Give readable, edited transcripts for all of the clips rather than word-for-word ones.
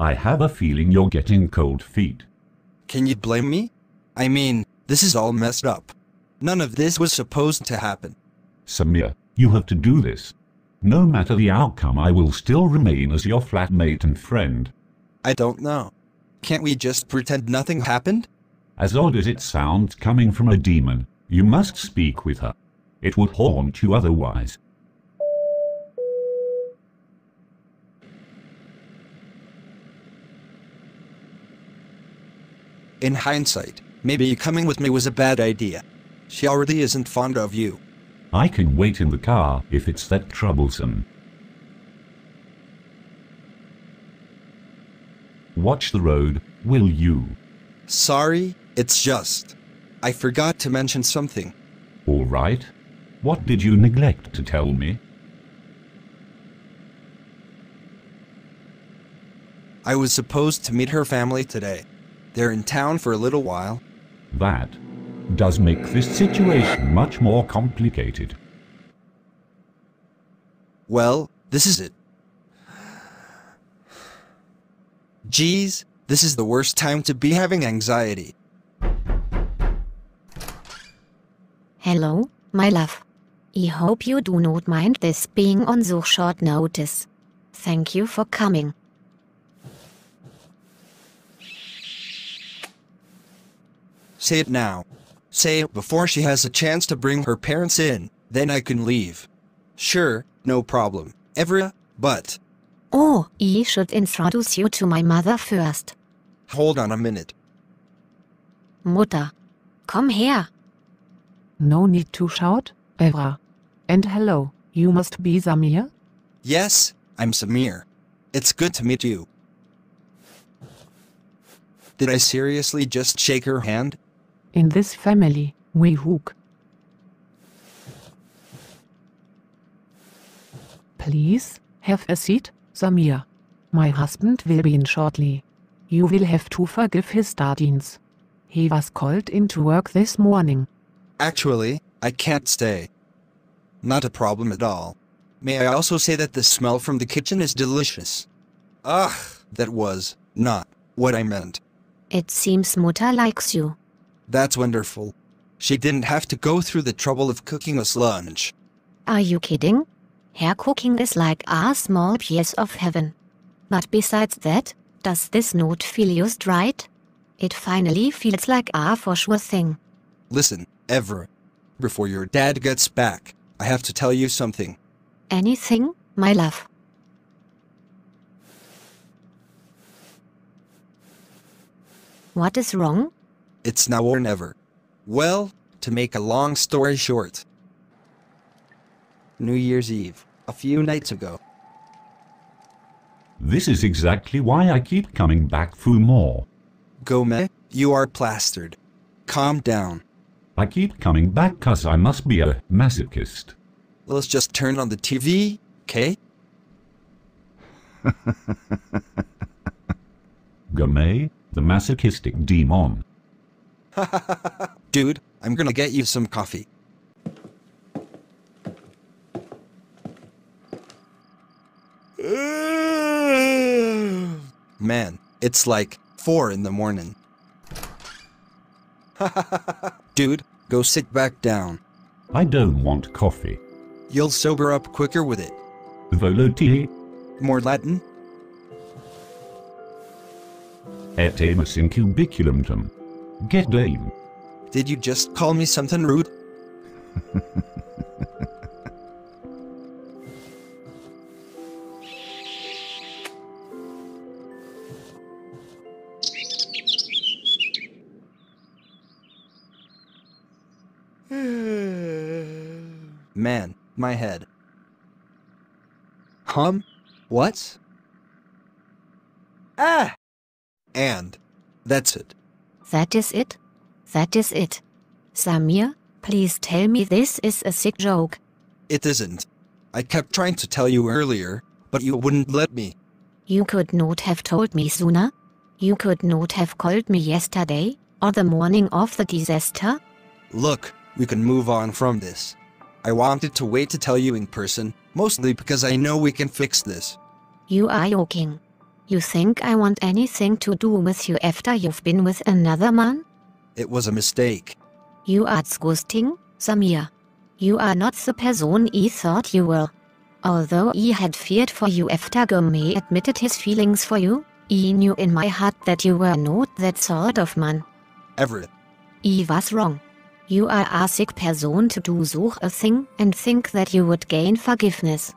I have a feeling you're getting cold feet. Can you blame me? I mean, this is all messed up. None of this was supposed to happen. Samir, you have to do this. No matter the outcome, I will still remain as your flatmate and friend. I don't know. Can't we just pretend nothing happened? As odd as it sounds coming from a demon, you must speak with her. It would haunt you otherwise. In hindsight, maybe coming with me was a bad idea. She already isn't fond of you. I can wait in the car if it's that troublesome. Watch the road, will you? Sorry, it's just... I forgot to mention something. All right. What did you neglect to tell me? I was supposed to meet her family today. They're in town for a little while. That does make this situation much more complicated. Well, this is it. Geez, this is the worst time to be having anxiety. Hello, my love. I hope you do not mind this being on so short notice. Thank you for coming. Say it now. Say it before she has a chance to bring her parents in, then I can leave. Sure, no problem. Evra, but... Oh, I should introduce you to my mother first. Hold on a minute. Mutter. Komm her. No need to shout, Evra. And hello, you must be Samir? Yes, I'm Samir. It's good to meet you. Did I seriously just shake her hand? In this family, we hook. Please, have a seat, Samir. My husband will be in shortly. You will have to forgive his tardiness. He was called into work this morning. Actually, I can't stay. Not a problem at all. May I also say that the smell from the kitchen is delicious? Ugh, that was not what I meant. It seems Mutter likes you. That's wonderful. She didn't have to go through the trouble of cooking us lunch. Are you kidding? Her cooking is like a small piece of heaven. But besides that, does this not feel just right? It finally feels like a for sure thing. Listen, Evra. Before your dad gets back, I have to tell you something. Anything, my love? What is wrong? It's now or never. Well, to make a long story short. New Year's Eve, a few nights ago. This is exactly why I keep coming back for more. Gome, you are plastered. Calm down. I keep coming back 'cause I must be a masochist. Let's just turn on the TV, okay? Gourmet, the masochistic demon. Dude, I'm gonna get you some coffee. Man, it's like 4 in the morning. Dude, go sit back down. I don't want coffee. You'll sober up quicker with it. Voloti More Latin? et emus in cubiculum. Get dame. Did you just call me something rude? Man, my head. What? Ah! And that's it. That is it? That is it. Samir, please tell me this is a sick joke. It isn't. I kept trying to tell you earlier, but you wouldn't let me. You could not have told me sooner? You could not have called me yesterday, or the morning of the disaster? Look, we can move on from this. I wanted to wait to tell you in person, mostly because I know we can fix this. You are joking. You think I want anything to do with you after you've been with another man? It was a mistake. You are disgusting, Samir. You are not the person I thought you were. Although I had feared for you after Gourmet admitted his feelings for you, I knew in my heart that you were not that sort of man. Everett. I was wrong. You are a sick person to do such a thing and think that you would gain forgiveness.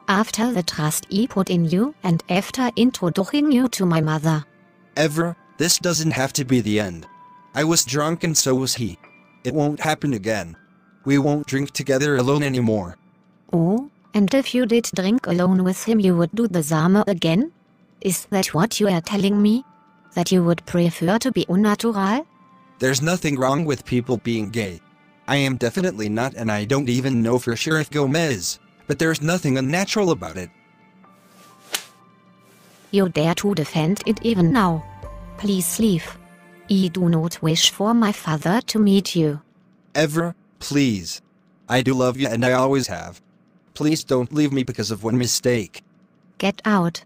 After the trust I put in you and after introducing you to my mother. Ever, this doesn't have to be the end. I was drunk and so was he. It won't happen again. We won't drink together alone anymore. Oh, and if you did drink alone with him you would do the same again? Is that what you are telling me? That you would prefer to be unnatural? There's nothing wrong with people being gay. I am definitely not, and I don't even know for sure if Gomez is, but there's nothing unnatural about it. You dare to defend it even now. Please leave. I do not wish for my father to meet you. Ever, please. I do love you and I always have. Please don't leave me because of one mistake. Get out.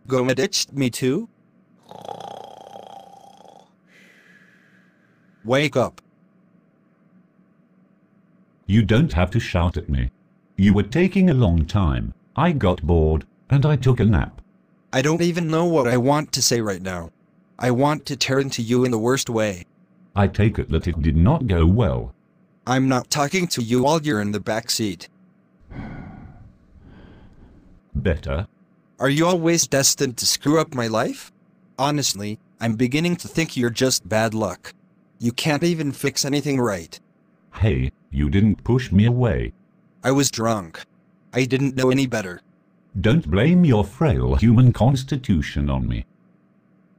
Gomez ditched me too? Wake up. You don't have to shout at me. You were taking a long time. I got bored, and I took a nap. I don't even know what I want to say right now. I want to tear into you in the worst way. I take it that it did not go well. I'm not talking to you while you're in the back seat. Better. Are you always destined to screw up my life? Honestly, I'm beginning to think you're just bad luck. You can't even fix anything right. Hey, you didn't push me away. I was drunk. I didn't know any better. Don't blame your frail human constitution on me.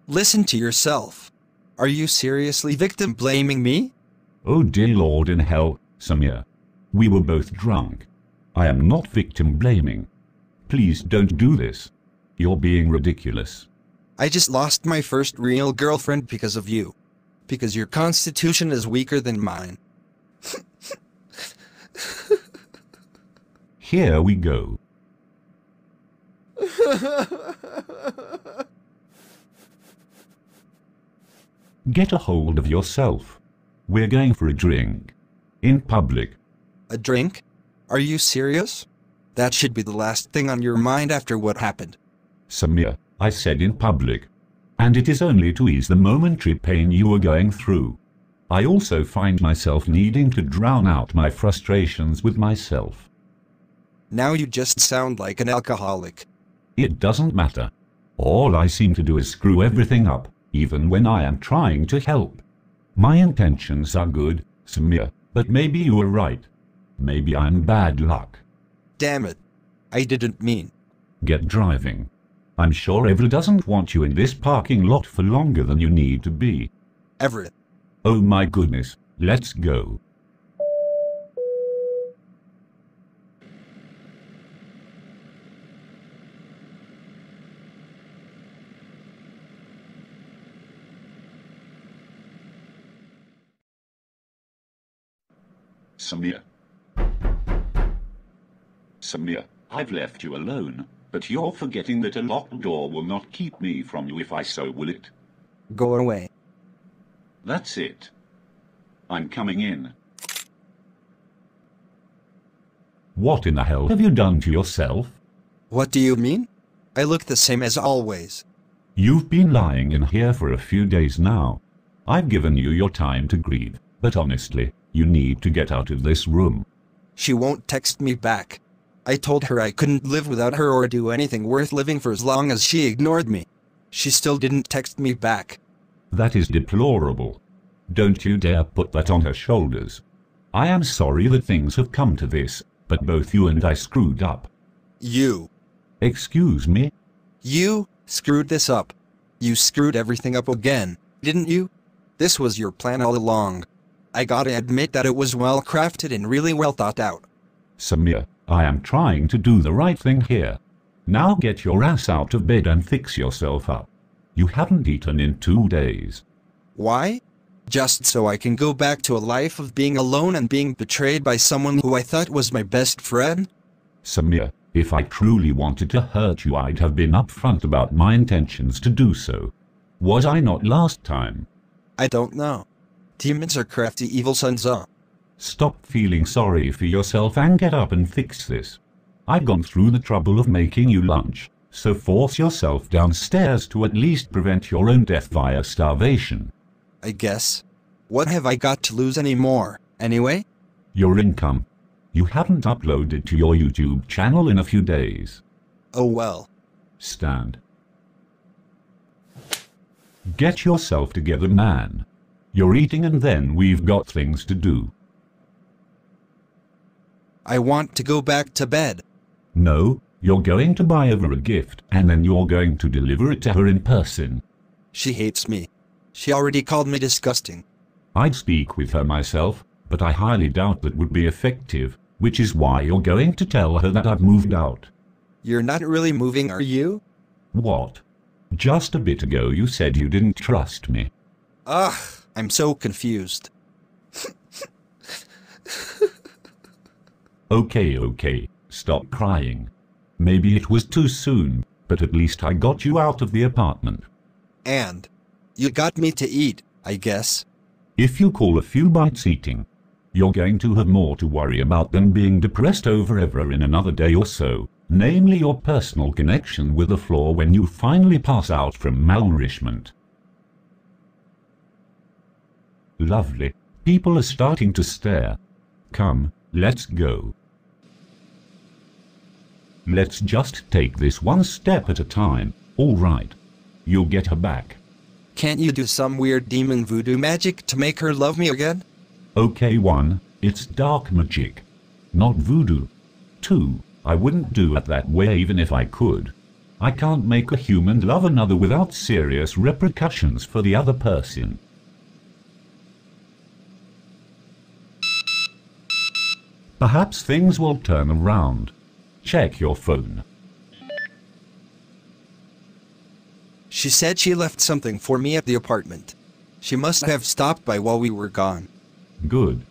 Listen to yourself. Are you seriously victim blaming me? Oh dear Lord in hell, Samir. We were both drunk. I am not victim blaming. Please don't do this. You're being ridiculous. I just lost my first real girlfriend because of you. Because your constitution is weaker than mine. Here we go. Get a hold of yourself. We're going for a drink. In public. A drink? Are you serious? That should be the last thing on your mind after what happened. Samir, I said in public. And it is only to ease the momentary pain you are going through. I also find myself needing to drown out my frustrations with myself. Now you just sound like an alcoholic. It doesn't matter. All I seem to do is screw everything up, even when I am trying to help. My intentions are good, Samir, but maybe you are right. Maybe I'm bad luck. Damn it. I didn't mean. Get driving. I'm sure Everett doesn't want you in this parking lot for longer than you need to be. Everett. Oh my goodness, let's go. Samir. Samir, I've left you alone, but you're forgetting that a locked door will not keep me from you if I so will it. Go away. That's it. I'm coming in. What in the hell have you done to yourself? What do you mean? I look the same as always. You've been lying in here for a few days now. I've given you your time to grieve, but honestly, you need to get out of this room. She won't text me back. I told her I couldn't live without her or do anything worth living for as long as she ignored me. She still didn't text me back. That is deplorable. Don't you dare put that on her shoulders. I am sorry that things have come to this, but both you and I screwed up. You. Excuse me? You screwed this up. You screwed everything up again, didn't you? This was your plan all along. I gotta admit that it was well crafted and really well thought out. Samir, I am trying to do the right thing here. Now get your ass out of bed and fix yourself up. You haven't eaten in 2 days. Why? Just so I can go back to a life of being alone and being betrayed by someone who I thought was my best friend? Samir, if I truly wanted to hurt you, I'd have been upfront about my intentions to do so. Was I not last time? I don't know. Demons are crafty evil sons up. Stop feeling sorry for yourself and get up and fix this. I've gone through the trouble of making you lunch, so force yourself downstairs to at least prevent your own death via starvation. I guess. What have I got to lose anymore, anyway? Your income. You haven't uploaded to your YouTube channel in a few days. Oh well. Stand. Get yourself together, man. You're eating and then we've got things to do. I want to go back to bed. No, you're going to buy her a gift and then you're going to deliver it to her in person. She hates me. She already called me disgusting. I'd speak with her myself, but I highly doubt that would be effective, which is why you're going to tell her that I've moved out. You're not really moving, are you? What? Just a bit ago you said you didn't trust me. Ugh, I'm so confused. Okay, stop crying. Maybe it was too soon, but at least I got you out of the apartment. And you got me to eat, I guess. If you call a few bites eating, you're going to have more to worry about than being depressed over ever in another day or so, namely your personal connection with the floor when you finally pass out from malnourishment. Lovely. People are starting to stare. Come, let's go. Let's just take this one step at a time, all right? You'll get her back. Can't you do some weird demon voodoo magic to make her love me again? Okay, 1, it's dark magic, not voodoo. 2, I wouldn't do it that way even if I could. I can't make a human love another without serious repercussions for the other person. Perhaps things will turn around. Check your phone. She said she left something for me at the apartment. She must have stopped by while we were gone. Good.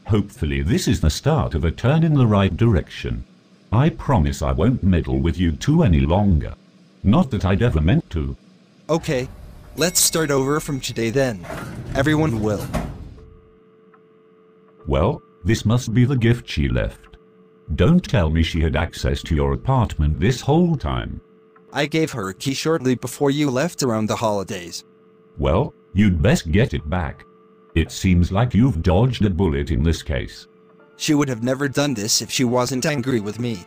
Hopefully this is the start of a turn in the right direction. I promise I won't meddle with you two any longer. Not that I'd ever meant to. Okay, let's start over from today then. Everyone will. Well, this must be the gift she left. Don't tell me she had access to your apartment this whole time. I gave her a key shortly before you left around the holidays. Well, you'd best get it back. It seems like you've dodged a bullet in this case. She would have never done this if she wasn't angry with me.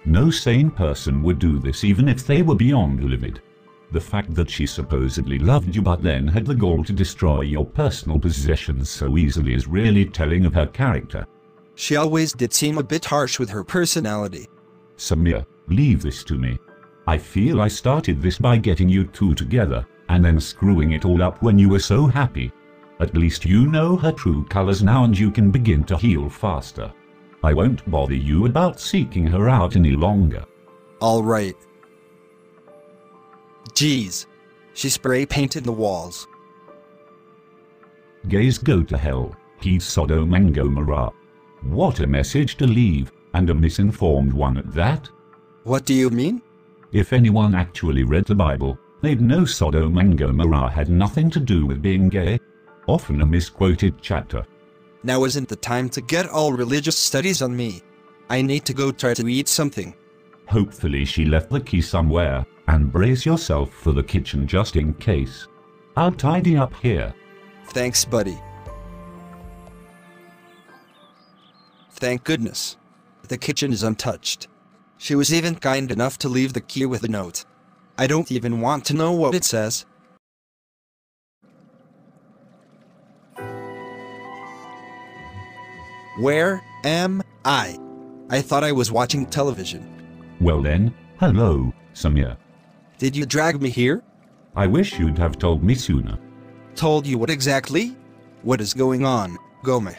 No sane person would do this even if they were beyond livid. The fact that she supposedly loved you but then had the gall to destroy your personal possessions so easily is really telling of her character. She always did seem a bit harsh with her personality. Samir, leave this to me. I feel I started this by getting you two together, and then screwing it all up when you were so happy. At least you know her true colors now and you can begin to heal faster. I won't bother you about seeking her out any longer. All right. Geez. She spray painted the walls. Gays go to hell. He's Sodom and Gomorrah. What a message to leave, and a misinformed one at that. What do you mean? If anyone actually read the Bible, they'd know Sodom and Gomorrah had nothing to do with being gay. Often a misquoted chapter. Now isn't the time to get all religious studies on me. I need to go try to eat something. Hopefully she left the key somewhere, and brace yourself for the kitchen just in case. I'll tidy up here. Thanks, buddy. Thank goodness. The kitchen is untouched. She was even kind enough to leave the key with a note. I don't even want to know what it says. Where am I? I thought I was watching television. Well then, hello, Samir. Did you drag me here? I wish you'd have told me sooner. Told you what exactly? What is going on, Gome?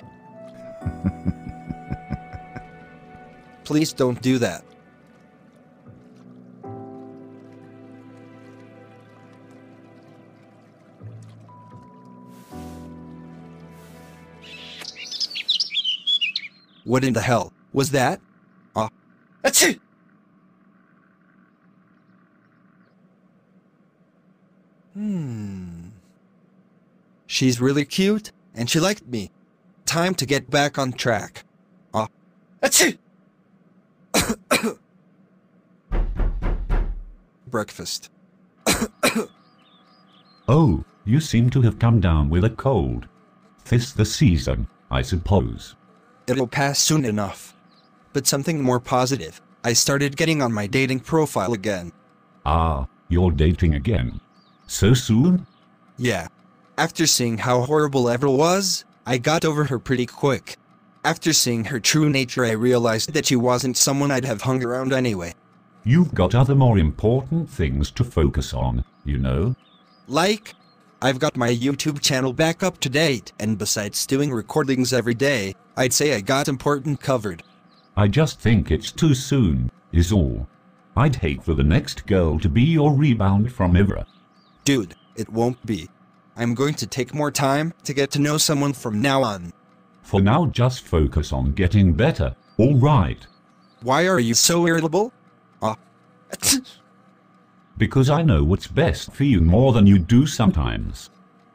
Please don't do that. What in the hell was that? Achoo! She's really cute, and she liked me. Time to get back on track. Achoo! Breakfast. Oh, you seem to have come down with a cold. 'Tis the season, I suppose. It'll pass soon enough. But something more positive. I started getting on my dating profile again. Ah, you're dating again. So soon? Yeah. After seeing how horrible Avril was, I got over her pretty quick. After seeing her true nature, I realized that she wasn't someone I'd have hung around anyway. You've got other more important things to focus on, you know? Like, I've got my YouTube channel back up to date, and besides doing recordings every day, I'd say I got important covered. I just think it's too soon, is all. I'd hate for the next girl to be your rebound from Ivra. Dude, it won't be. I'm going to take more time to get to know someone from now on. For now, just focus on getting better, all right? Why are you so irritable? Because I know what's best for you more than you do sometimes.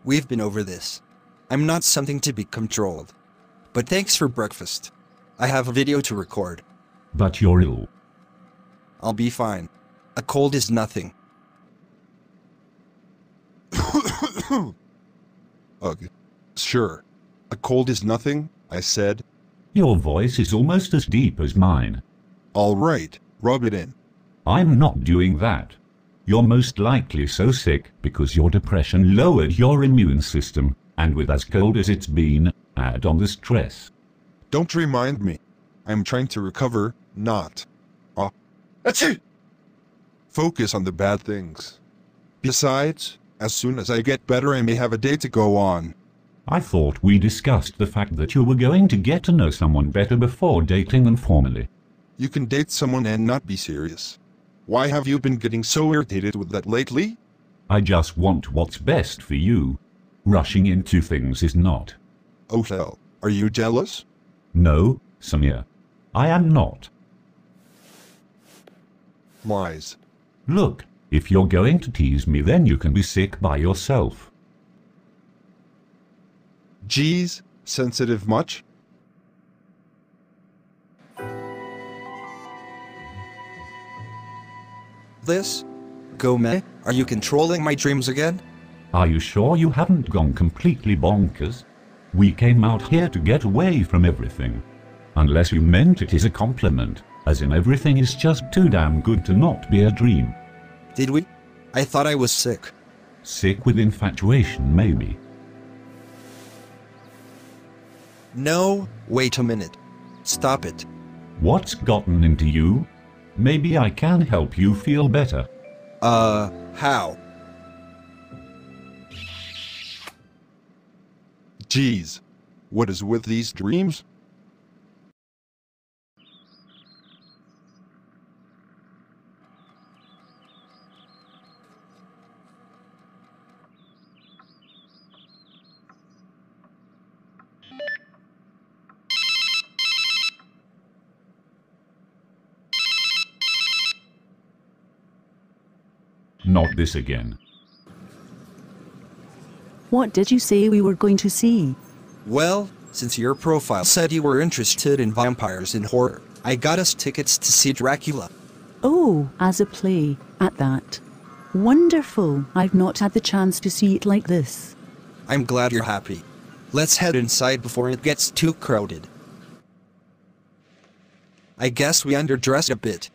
We've been over this. I'm not something to be controlled. But thanks for breakfast. I have a video to record. But you're ill. I'll be fine. A cold is nothing. Sure. A cold is nothing, I said. Your voice is almost as deep as mine. All right, rub it in. I'm not doing that. You're most likely so sick because your depression lowered your immune system, and with as cold as it's been, add on the stress. Don't remind me. I'm trying to recover, not. Achoo! Focus on the bad things. Besides, as soon as I get better, I may have a date to go on. I thought we discussed the fact that you were going to get to know someone better before dating them formally. You can date someone and not be serious. Why have you been getting so irritated with that lately? I just want what's best for you. Rushing into things is not. Oh hell, are you jealous? No, Samir. I am not. Lies. Look, if you're going to tease me, then you can be sick by yourself. Geez, sensitive much? This? Gome, are you controlling my dreams again? Are you sure you haven't gone completely bonkers? We came out here to get away from everything. Unless you meant it as a compliment, as in everything is just too damn good to not be a dream. Did we? I thought I was sick. Sick with infatuation, maybe. No, wait a minute. Stop it. What's gotten into you? Maybe I can help you feel better. How? Geez, what is with these dreams? Not this again. What did you say we were going to see? Well, since your profile said you were interested in vampires and horror, I got us tickets to see Dracula. Oh, as a play, at that. Wonderful. I've not had the chance to see it like this. I'm glad you're happy. Let's head inside before it gets too crowded. I guess we underdressed a bit.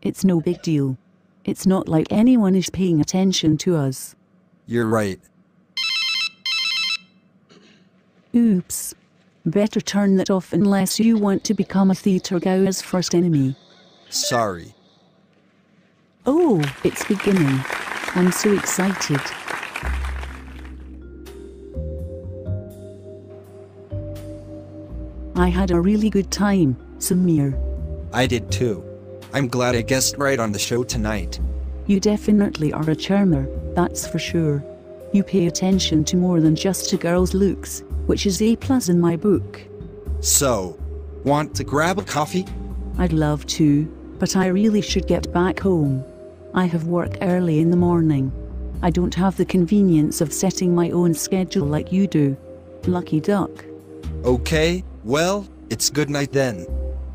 It's no big deal. It's not like anyone is paying attention to us. You're right. Oops. Better turn that off unless you want to become a theatre goer's first enemy. Sorry. Oh, it's beginning. I'm so excited. I had a really good time, Samir. I did too. I'm glad I guessed right on the show tonight. You definitely are a charmer, that's for sure. You pay attention to more than just a girl's looks, which is A+ in my book. So, Want to grab a coffee? I'd love to, but I really should get back home. I have work early in the morning. I don't have the convenience of setting my own schedule like you do. Lucky duck. Okay, well, it's good night then.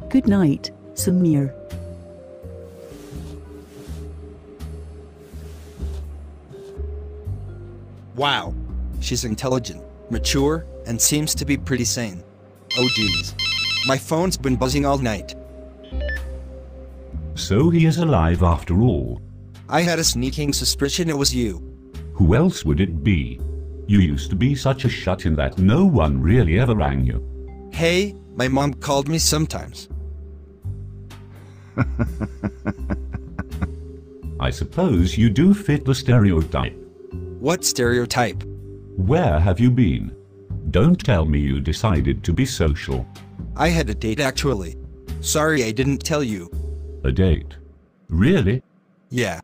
Good night, Samir. Wow. She's intelligent, mature, and seems to be pretty sane. Oh geez. My phone's been buzzing all night. So he is alive after all. I had a sneaking suspicion it was you. Who else would it be? You used to be such a shut-in that no one really ever rang you. Hey, my mom called me sometimes. I suppose you do fit the stereotype. What stereotype? Where have you been? Don't tell me you decided to be social. I had a date actually. Sorry I didn't tell you. A date? Really? Yeah.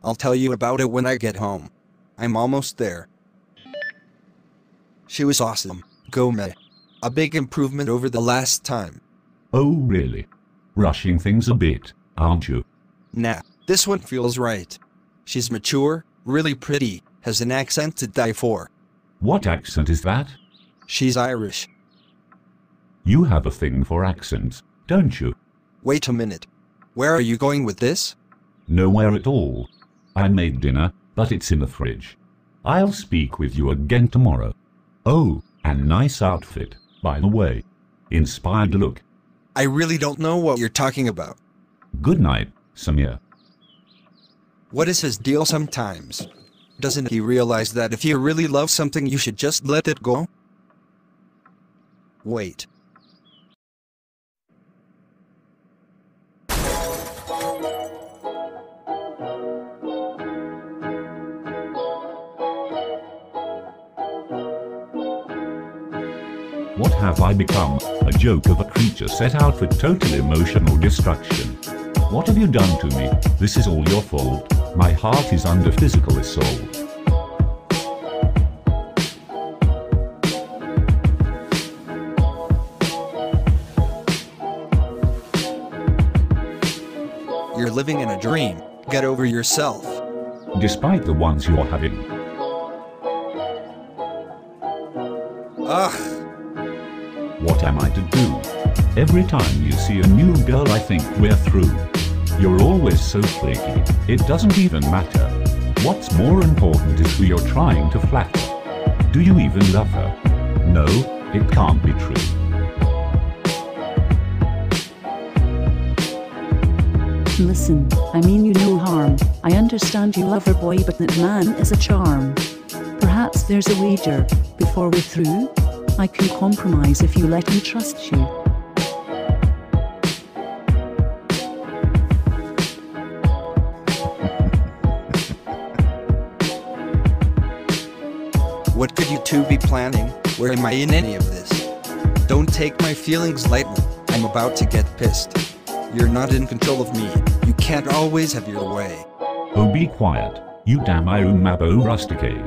I'll tell you about it when I get home. I'm almost there. She was awesome. Gome. A big improvement over the last time. Oh really? Rushing things a bit, aren't you? Nah, this one feels right. She's mature, really pretty, has an accent to die for. What accent is that? She's Irish. You have a thing for accents, don't you? Wait a minute. Where are you going with this? Nowhere at all. I made dinner, but it's in the fridge. I'll speak with you again tomorrow. Oh, and nice outfit, by the way. Inspired look. I really don't know what you're talking about. Good night, Samir. What is his deal sometimes? Doesn't he realize that if you really love something you should just let it go? Wait. What have I become? A joke of a creature set out for total emotional destruction. What have you done to me? This is all your fault. My heart is under physical assault. You're living in a dream. Get over yourself. Despite the ones you're having. Ugh. What am I to do? Every time you see a new girl I think we're through. You're always so flaky, it doesn't even matter. What's more important is who you're trying to flatter. Do you even love her? No, it can't be true. Listen, I mean you no harm. I understand you love her boy, but that man is a charm. Perhaps there's a wager. Before we're through, I can compromise if you let me trust you. What could you two be planning? Where am I in any of this? Don't take my feelings lightly. I'm about to get pissed. You're not in control of me. You can't always have your way. Oh, be quiet, you damn Iron Mabo Rusticate.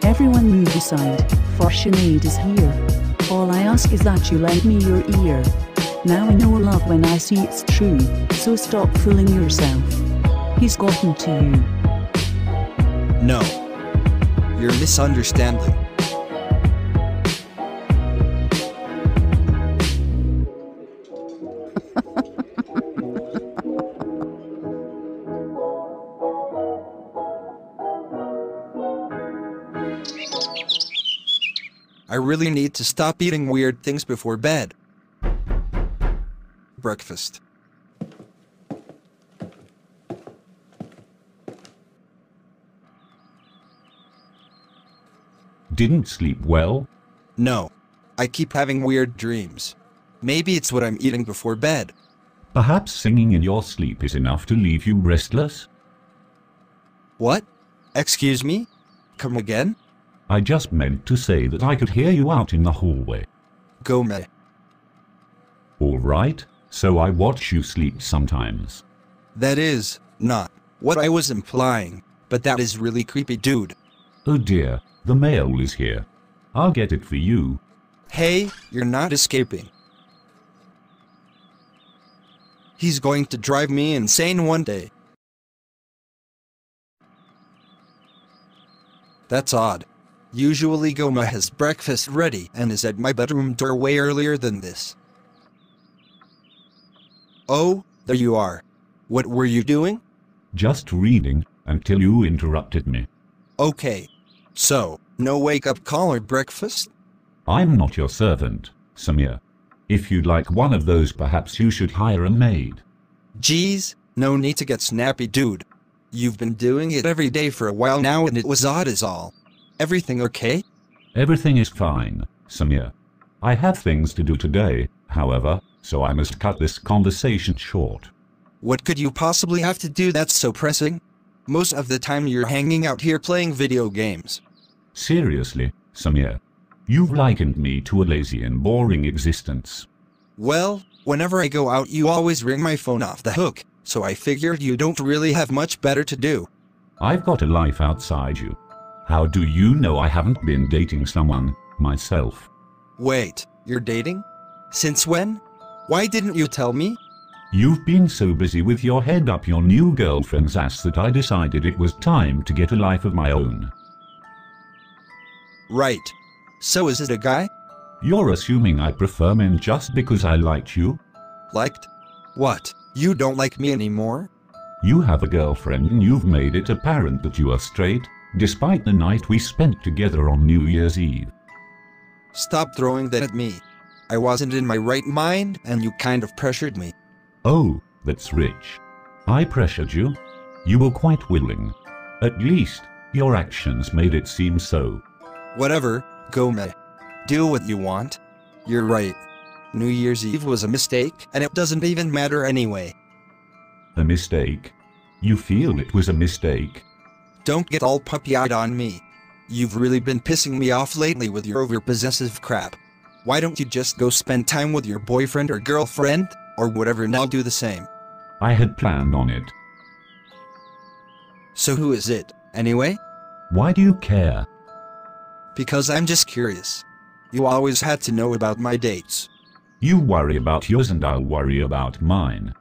Everyone move aside, for Sinead is here. All I ask is that you lend me your ear. Now I know love when I see it's true, so stop fooling yourself. He's gotten to you. No. You're misunderstanding. I really need to stop eating weird things before bed. Breakfast. Didn't sleep well? No. I keep having weird dreams. Maybe it's what I'm eating before bed. Perhaps singing in your sleep is enough to leave you restless? What? Excuse me? Come again? I just meant to say that I could hear you out in the hallway. Gome. All right, so I watch you sleep sometimes. That is not what I was implying, but that is really creepy, dude. Oh dear, The mail is here. I'll get it for you. Hey, you're not escaping. He's going to drive me insane one day. That's odd. Usually Goma has breakfast ready and is at my bedroom door way earlier than this. Oh, there you are. What were you doing? Just reading until you interrupted me. Okay. So, no wake-up call or breakfast? I'm not your servant, Samir. If you'd like one of those, perhaps you should hire a maid. Geez, no need to get snappy, dude. You've been doing it every day for a while now and it was odd as all. Everything okay? Everything is fine, Samir. I have things to do today, however, so I must cut this conversation short. What could you possibly have to do that's so pressing? Most of the time you're hanging out here playing video games. Seriously, Samir. You've likened me to a lazy and boring existence. Well, whenever I go out you always ring my phone off the hook, so I figured you don't really have much better to do. I've got a life outside you. How do you know I haven't been dating someone, myself? Wait, you're dating? Since when? Why didn't you tell me? You've been so busy with your head up your new girlfriend's ass that I decided it was time to get a life of my own. Right. So is it a guy? You're assuming I prefer men just because I liked you? Liked? What? You don't like me anymore? You have a girlfriend and you've made it apparent that you are straight, despite the night we spent together on New Year's Eve. Stop throwing that at me. I wasn't in my right mind and you kind of pressured me. Oh, that's rich. I pressured you? You were quite willing. At least, your actions made it seem so. Whatever, Gome. Do what you want. You're right. New Year's Eve was a mistake, and it doesn't even matter anyway. A mistake? You feel it was a mistake? Don't get all puppy-eyed on me. You've really been pissing me off lately with your over-possessive crap. Why don't you just go spend time with your boyfriend or girlfriend, or whatever, and I'll do the same. I had planned on it. So who is it, anyway? Why do you care? Because I'm just curious. You always had to know about my dates. You worry about yours and I'll worry about mine.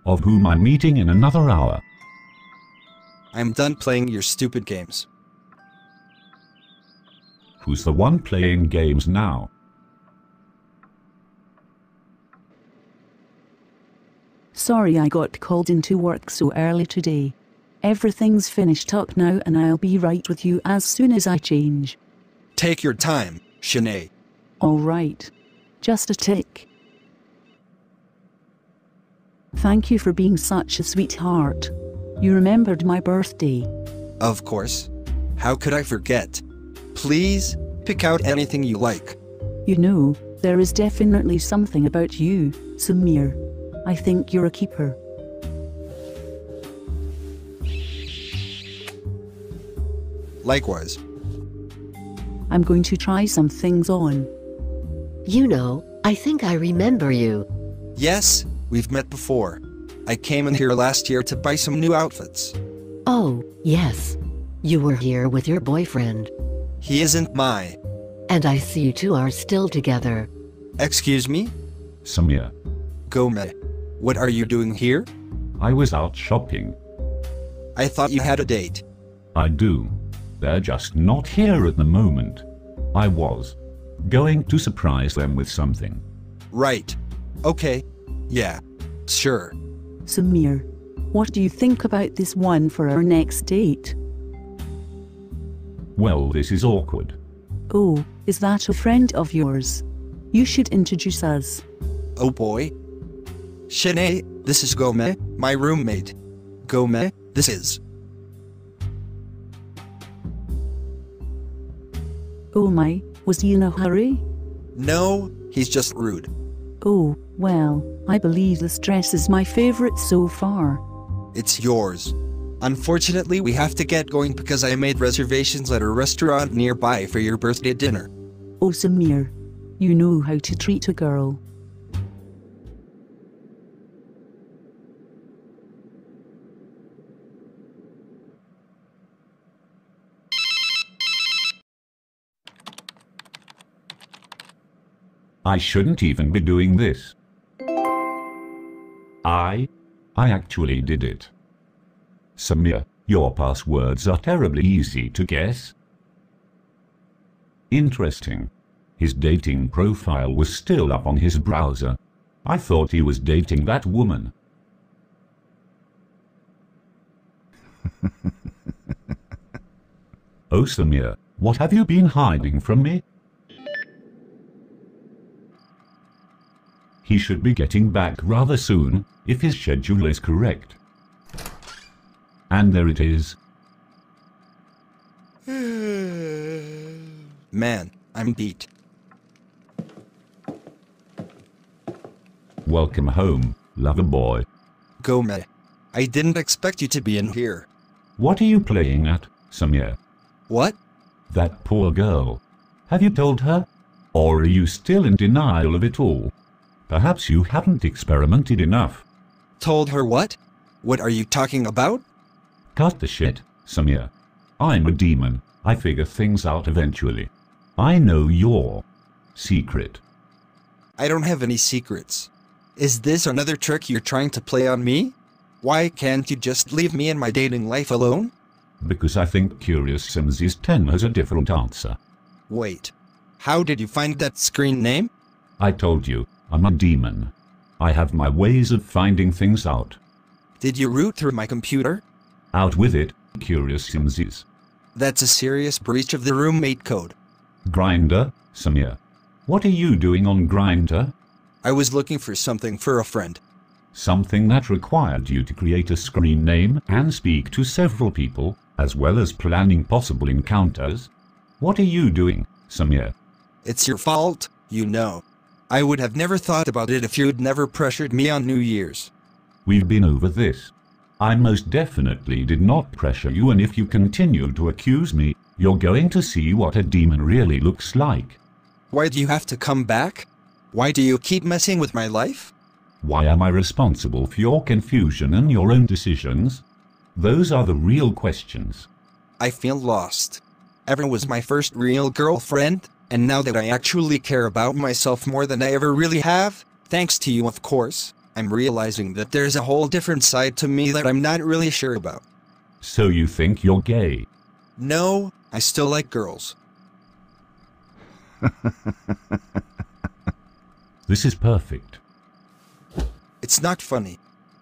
Of whom I'm meeting in another hour. I'm done playing your stupid games. Who's the one playing games now? Sorry I got called into work so early today. Everything's finished up now and I'll be right with you as soon as I change. Take your time, Shanae. Alright. Just a tick. Thank you for being such a sweetheart. You remembered my birthday. Of course. How could I forget? Please, pick out anything you like. You know, there is definitely something about you, Samir. I think you're a keeper. Likewise. I'm going to try some things on. You know, I think I remember you. Yes, we've met before. I came in here last year to buy some new outfits. Oh, yes. You were here with your boyfriend. He isn't my... And I see you two are still together. Excuse me? Samir. Gome. What are you doing here? I was out shopping. I thought you had a date. I do. They're just not here at the moment. I was going to surprise them with something. Right. Okay. Yeah. Sure. Samir, what do you think about this one for our next date? Well, this is awkward. Oh, is that a friend of yours? You should introduce us. Oh boy. Shanae, this is Gome, my roommate. Gome, this is... Oh my, was he in a hurry? No, he's just rude. Oh, well, I believe this dress is my favorite so far. It's yours. Unfortunately, we have to get going because I made reservations at a restaurant nearby for your birthday dinner. Oh Samir, you know how to treat a girl. I shouldn't even be doing this. I actually did it. Samir, your passwords are terribly easy to guess. Interesting. His dating profile was still up on his browser. I thought he was dating that woman. Oh Samir, what have you been hiding from me? He should be getting back rather soon, if his schedule is correct. And there it is. Man, I'm beat. Welcome home, lover boy. Gome. I didn't expect you to be in here. What are you playing at, Samir? What? That poor girl. Have you told her? Or are you still in denial of it all? Perhaps you haven't experimented enough. Told her what? What are you talking about? Cut the shit, Samir. I'm a demon. I figure things out eventually. I know your secret. I don't have any secrets. Is this another trick you're trying to play on me? Why can't you just leave me and my dating life alone? Because I think Curious Sims 10 has a different answer. Wait. How did you find that screen name? I told you, I'm a demon. I have my ways of finding things out. Did you root through my computer? Out with it, Curious Sims. That's a serious breach of the roommate code. Grindr, Samir. What are you doing on Grindr? I was looking for something for a friend. Something that required you to create a screen name and speak to several people, as well as planning possible encounters. What are you doing, Samir? It's your fault, you know. I would have never thought about it if you'd never pressured me on New Year's. We've been over this. I most definitely did not pressure you, and if you continue to accuse me, you're going to see what a demon really looks like. Why do you have to come back? Why do you keep messing with my life? Why am I responsible for your confusion and your own decisions? Those are the real questions. I feel lost. Erin was my first real girlfriend, and now that I actually care about myself more than I ever really have, thanks to you of course, I'm realizing that there's a whole different side to me that I'm not really sure about. So you think you're gay? No, I still like girls. This is perfect. It's not funny.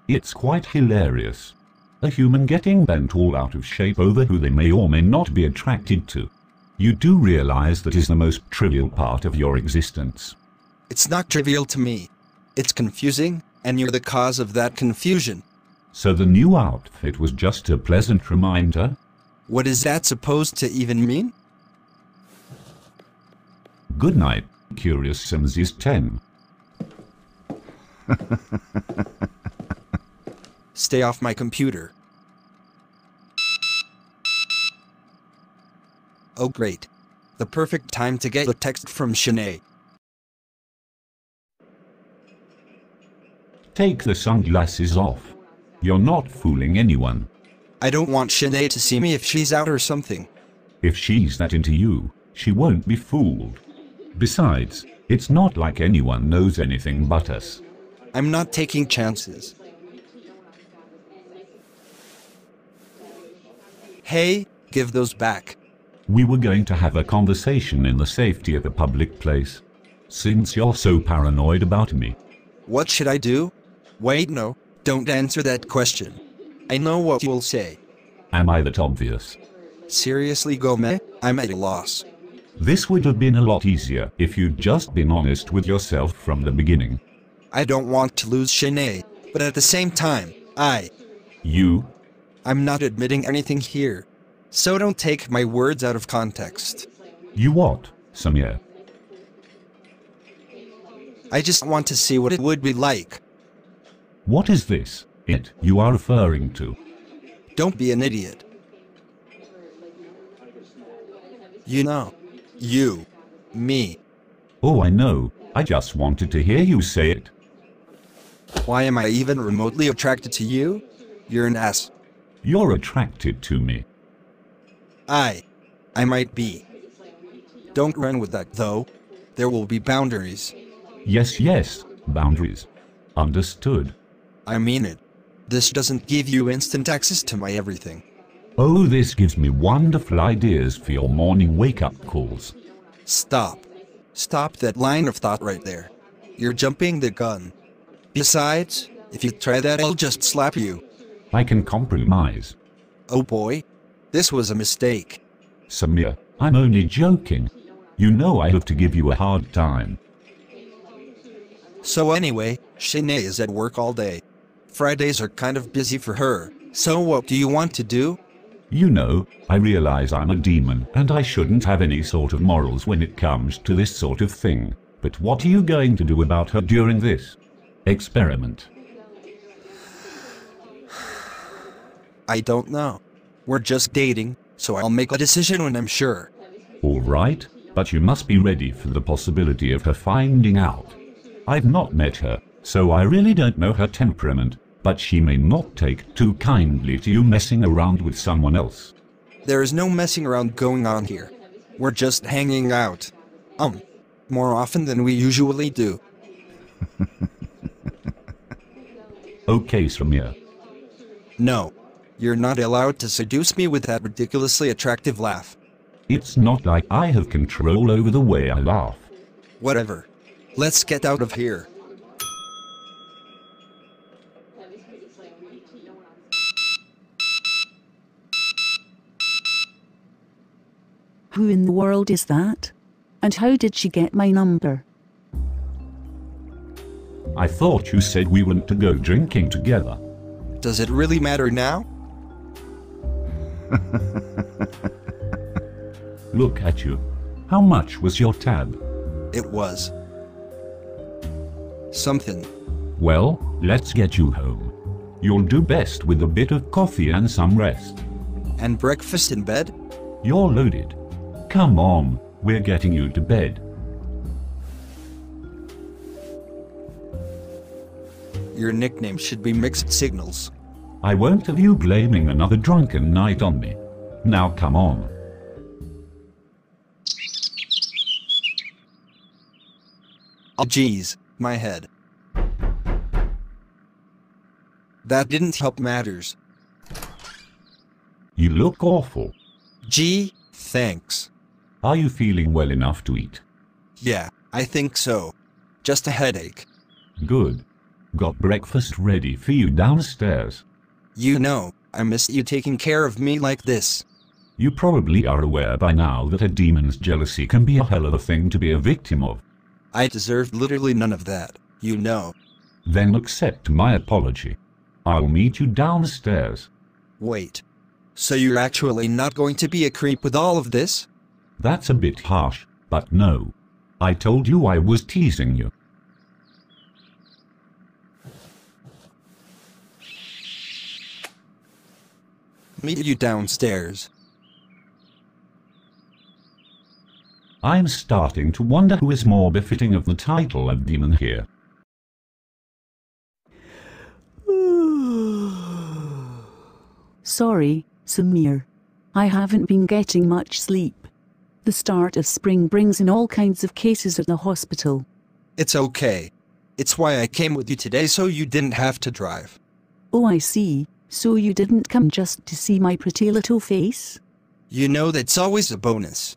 It's quite hilarious. A human getting bent all out of shape over who they may or may not be attracted to. You do realize that is the most trivial part of your existence. It's not trivial to me. It's confusing, and you're the cause of that confusion. So the new outfit was just a pleasant reminder? What is that supposed to even mean? Good night, Curious Sims 10. Stay off my computer. Oh great. The perfect time to get a text from Shanae. Take the sunglasses off. You're not fooling anyone. I don't want Shanae to see me if she's out or something. If she's that into you, she won't be fooled. Besides, it's not like anyone knows anything but us. I'm not taking chances. Hey, give those back. We were going to have a conversation in the safety of a public place. Since you're so paranoid about me. What should I do? Wait, no, don't answer that question. I know what you'll say. Am I that obvious? Seriously, Gome, I'm at a loss. This would have been a lot easier if you'd just been honest with yourself from the beginning. I don't want to lose Shanae, but at the same time, I'm not admitting anything here. So don't take my words out of context. You what, Samir? I just want to see what it would be like. What is this, it, you are referring to? Don't be an idiot. You know. You. Me. Oh, I know. I just wanted to hear you say it. Why am I even remotely attracted to you? You're an ass. You're attracted to me. I might be. Don't run with that, though. There will be boundaries. Yes, yes, boundaries. Understood. I mean it. This doesn't give you instant access to my everything. Oh, this gives me wonderful ideas for your morning wake-up calls. Stop. Stop that line of thought right there. You're jumping the gun. Besides, if you try that, I'll just slap you. I can compromise. Oh boy. This was a mistake. Samir, I'm only joking. You know I have to give you a hard time. So anyway, Shanae is at work all day. Fridays are kind of busy for her, so what do you want to do? You know, I realize I'm a demon and I shouldn't have any sort of morals when it comes to this sort of thing. But what are you going to do about her during this experiment? I don't know. We're just dating, so I'll make a decision when I'm sure. All right, but you must be ready for the possibility of her finding out. I've not met her, so I really don't know her temperament, but she may not take too kindly to you messing around with someone else. There is no messing around going on here. We're just hanging out. More often than we usually do. Okay, Samir. No. You're not allowed to seduce me with that ridiculously attractive laugh. It's not like I have control over the way I laugh. Whatever. Let's get out of here. Who in the world is that? And how did she get my number? I thought you said we went to go drinking together. Does it really matter now? Look at you. How much was your tab? It was something. Well, let's get you home. You'll do best with a bit of coffee and some rest. And breakfast in bed? You're loaded. Come on, we're getting you to bed. Your nickname should be Mixed Signals. I won't have you blaming another drunken night on me. Now come on. Oh geez, my head. That didn't help matters. You look awful. Gee, thanks. Are you feeling well enough to eat? Yeah, I think so. Just a headache. Good. Got breakfast ready for you downstairs. You know, I miss you taking care of me like this. You probably are aware by now that a demon's jealousy can be a hell of a thing to be a victim of. I deserved literally none of that, you know. Then accept my apology. I'll meet you downstairs. Wait. So you're actually not going to be a creep with all of this? That's a bit harsh, but no. I told you I was teasing you. Meet you downstairs. I'm starting to wonder who is more befitting of the title of demon here. Sorry, Samir. I haven't been getting much sleep. The start of spring brings in all kinds of cases at the hospital. It's okay. It's why I came with you today so you didn't have to drive. Oh, I see. So you didn't come just to see my pretty little face? You know that's always a bonus.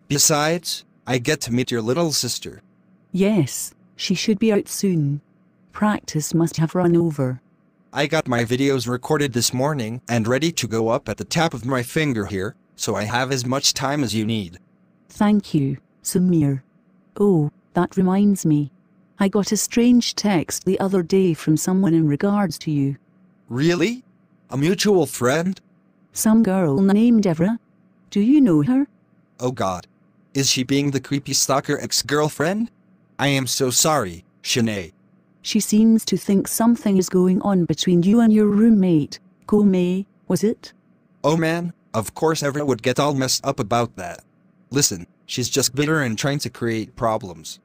Besides, I get to meet your little sister. Yes, she should be out soon. Practice must have run over. I got my videos recorded this morning and ready to go up at the tap of my finger here, so I have as much time as you need. Thank you, Samir. Oh, that reminds me. I got a strange text the other day from someone in regards to you. Really? A mutual friend? Some girl named Evra. Do you know her? Oh God. Is she being the creepy stalker ex-girlfriend? I am so sorry, Shanae. She seems to think something is going on between you and your roommate, Gomez, was it? Oh man, of course Evra would get all messed up about that. Listen, she's just bitter and trying to create problems.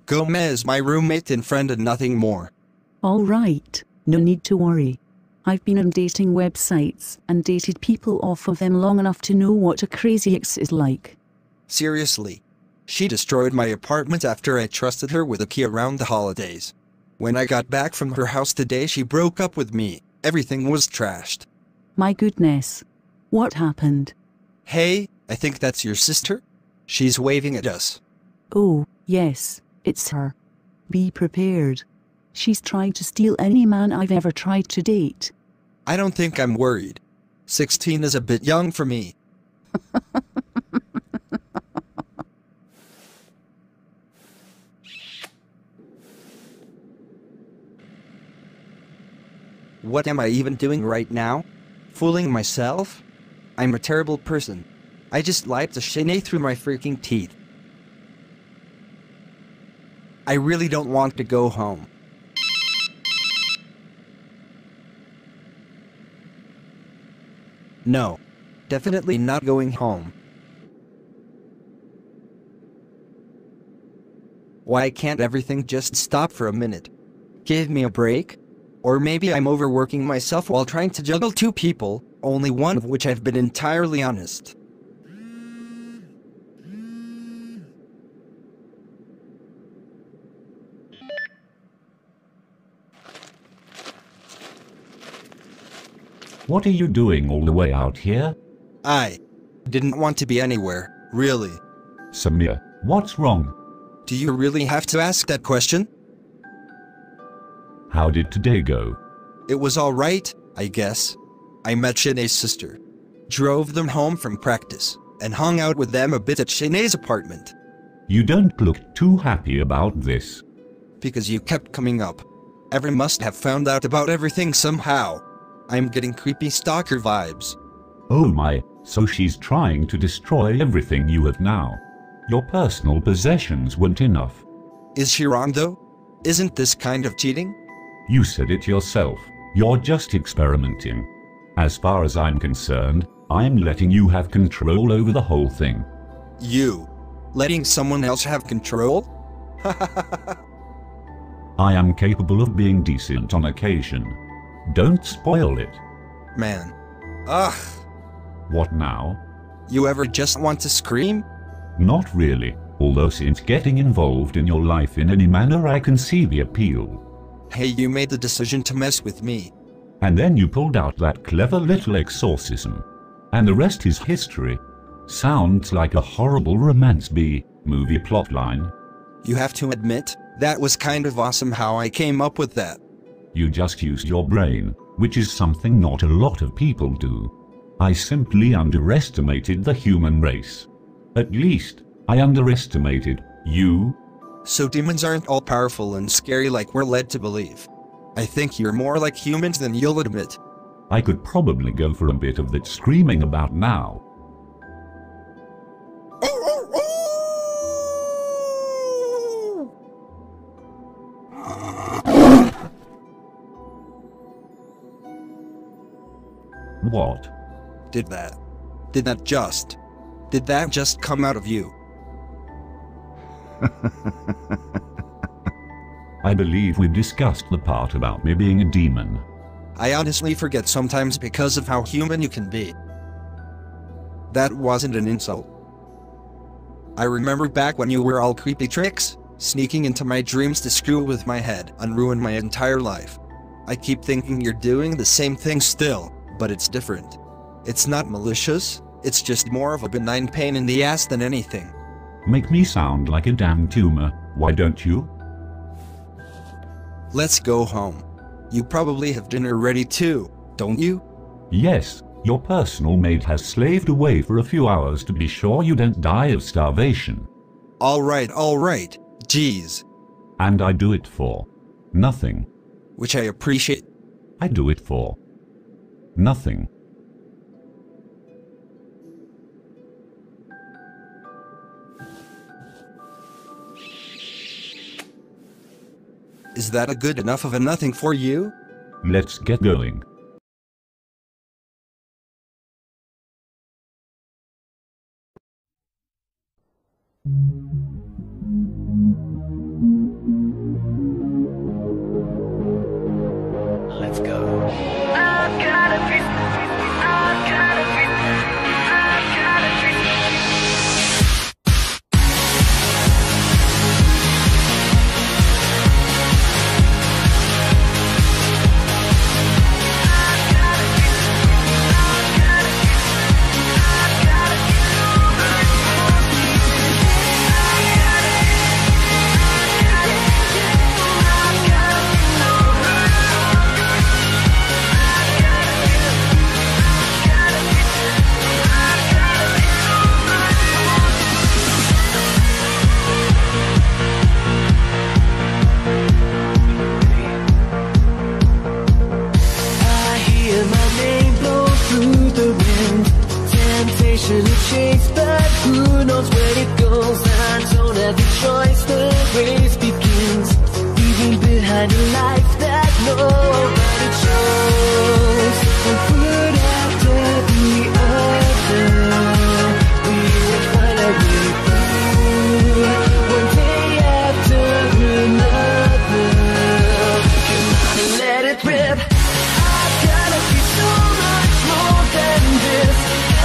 Gomez is my roommate and friend and nothing more. All right, no need to worry. I've been on dating websites and dated people off of them long enough to know what a crazy ex is like. Seriously. She destroyed my apartment after I trusted her with a key around the holidays. When I got back from her house today, she broke up with me. Everything was trashed. My goodness. What happened? Hey, I think that's your sister? She's waving at us. Oh, yes, it's her. Be prepared. She's tried to steal any man I've ever tried to date. I don't think I'm worried. 16 is a bit young for me. What am I even doing right now? Fooling myself? I'm a terrible person. I just lied to Shanae through my freaking teeth. I really don't want to go home. No. Definitely not going home. Why can't everything just stop for a minute? Give me a break? Or maybe I'm overworking myself while trying to juggle two people, only one of which I've been entirely honest. What are you doing all the way out here? I didn't want to be anywhere, really. Samir, what's wrong? Do you really have to ask that question? How did today go? It was alright, I guess. I met Shanae's sister. Drove them home from practice, and hung out with them a bit at Shanae's apartment. You don't look too happy about this. Because you kept coming up. Everyone must have found out about everything somehow. I'm getting creepy stalker vibes. Oh my, so she's trying to destroy everything you have now. Your personal possessions weren't enough. Is she wrong though? Isn't this kind of cheating? You said it yourself. You're just experimenting. As far as I'm concerned, I'm letting you have control over the whole thing. You? Letting someone else have control? I am capable of being decent on occasion. Don't spoil it. Man. Ugh. What now? You ever just want to scream? Not really, although since getting involved in your life in any manner I can see the appeal. Hey, you made the decision to mess with me. And then you pulled out that clever little exorcism. And the rest is history. Sounds like a horrible romance movie plotline. You have to admit, that was kind of awesome how I came up with that. You just used your brain, which is something not a lot of people do. I simply underestimated the human race. At least, I underestimated you. So demons aren't all powerful and scary like we're led to believe. I think you're more like humans than you'll admit. I could probably go for a bit of that screaming about now. What? Did that just come out of you? I believe we discussed the part about me being a demon. I honestly forget sometimes because of how human you can be. That wasn't an insult. I remember back when you were all creepy tricks, sneaking into my dreams to screw with my head and ruin my entire life. I keep thinking you're doing the same thing still, but it's different. It's not malicious, it's just more of a benign pain in the ass than anything. Make me sound like a damn tumor, why don't you? Let's go home. You probably have dinner ready too, don't you? Yes, your personal maid has slaved away for a few hours to be sure you don't die of starvation. Alright, jeez. And I do it for nothing. Which I appreciate. I do it for nothing. Is that a good enough of a nothing for you? Let's get going. Let's go. nobody chose. One foot after the other, we will find our way through. One day after another, come on and let it rip. I've gotta be so much more than this,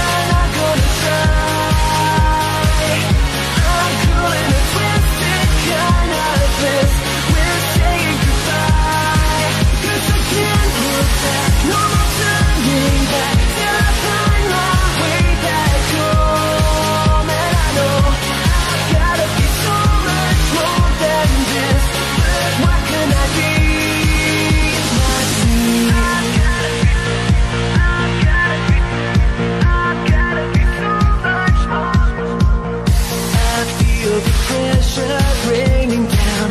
and I'm gonna try. I'm cool in a twisted kind of bliss. We're saying goodbye, 'cause I can't look back, no more turning back, till I find my way back home. And I know I've gotta be so much more than this, but what can I be? It's not me. I've gotta be so much more. I feel the pressure raining down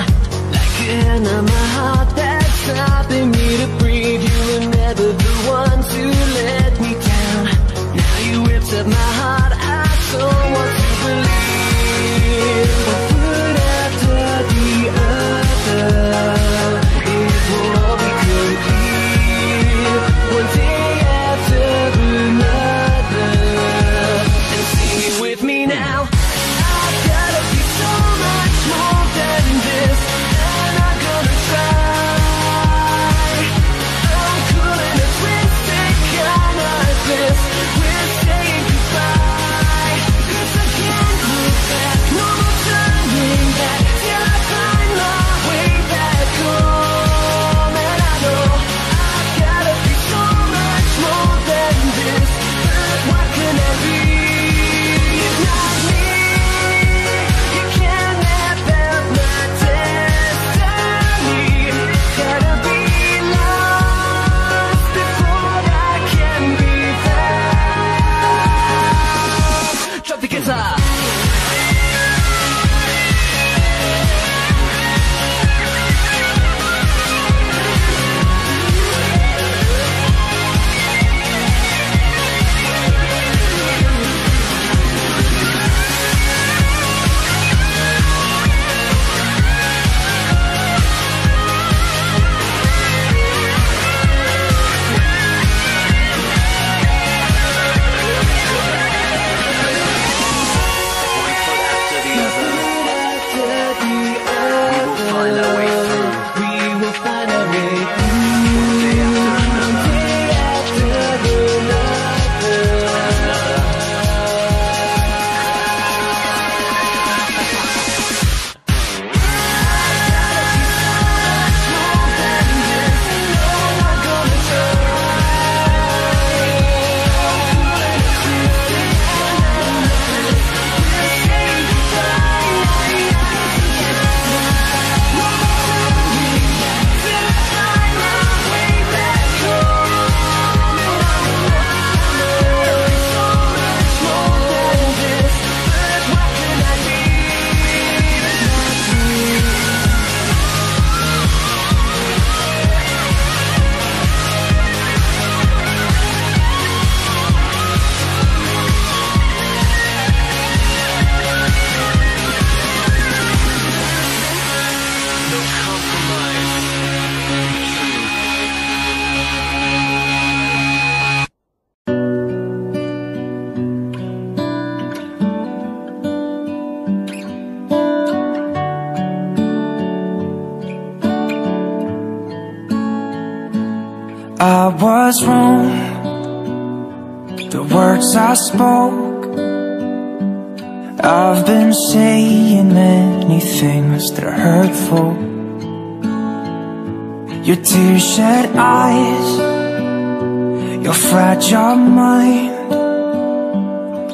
like in my heart that's stopping me to breathe. You were never the one to let me down. Now you ripped up my heart, I so want to believe. One foot after the other, it will all be complete. One day after another, and sing it with me now. I've gotta be so much more than this, and I'm gonna try. I'm cool in a twisted kind of bliss. We're saying goodbye, 'cause I can't look back, no more turning back, till I find my way back home. And I know I've gotta be so much more than this, but what can I be? It's not me. You can't map out my destiny. Gotta be lost before I can be found. Drop the guitar. I was wrong, the words I spoke. I've been saying many things that are hurtful. Your tear-shed eyes, your fragile mind.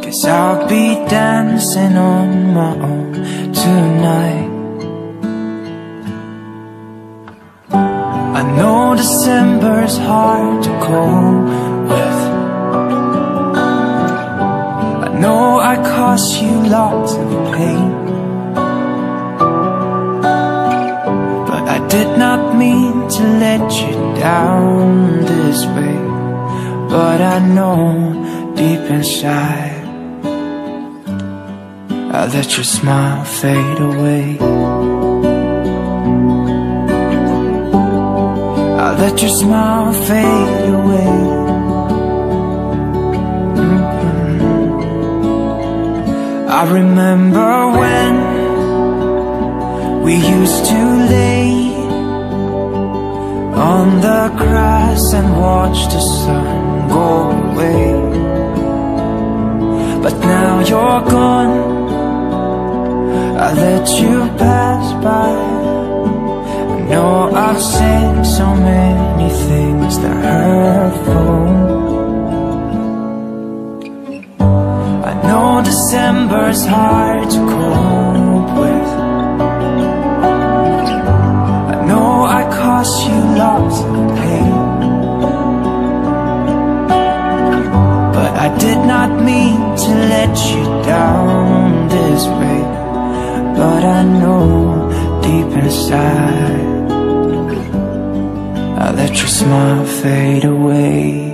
Guess I'll be dancing on my own tonight. I know December's hard to cope with. I know I cost you lots of pain, but I did not mean to let you down this way. But I know deep inside I let your smile fade away. I let your smile fade away. I remember when we used to lay on the grass and watch the sun go away. But now you're gone, I let you pass by. I know I've said so many things that are hurtful. I know December's hard to cope with. I know I cost you lots of pain, but I did not mean to let you down this way. But I know deep inside I let your smile fade away.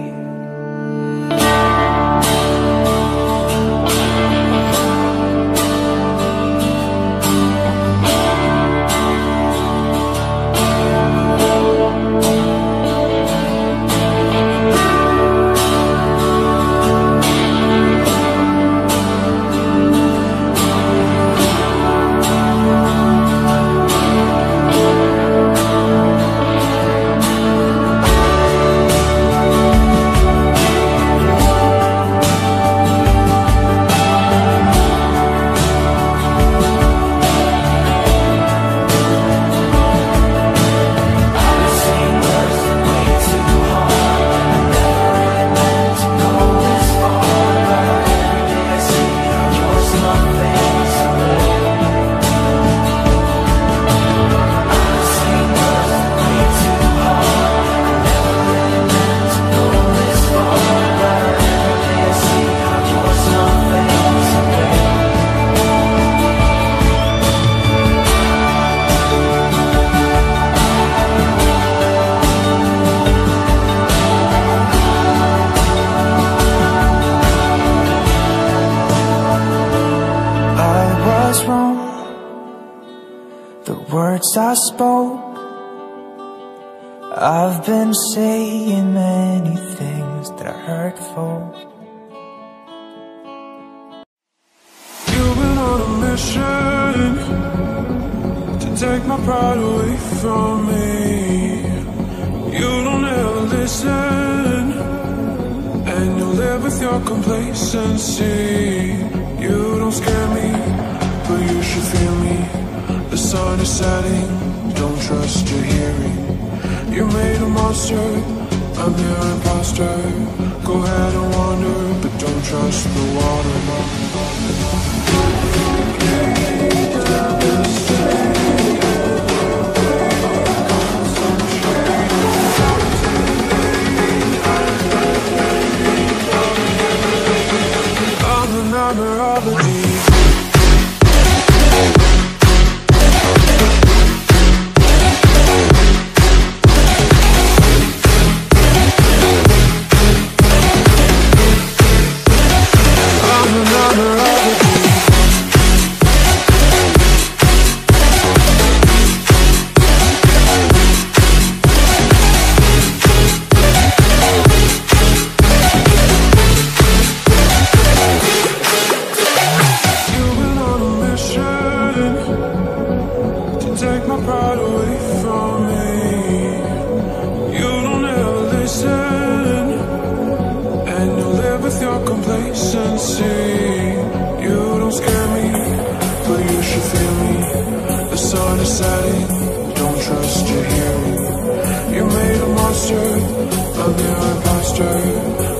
Words I spoke, I've been saying many things that are hurtful. You've been on a mission to take my pride away from me. You don't ever listen, and you live with your complacency. You don't scare me, but you should feel me. The sun is setting, don't trust your hearing. You made a monster, I'm your imposter. Go ahead and wander, but don't trust the water. I'm the nightmare of the deep. Take my pride away from me. You don't ever listen, and you live with your complacency. You don't scare me, but you should feel me. The sun is setting, don't trust your hearing. You made a monster, I'm your imposter.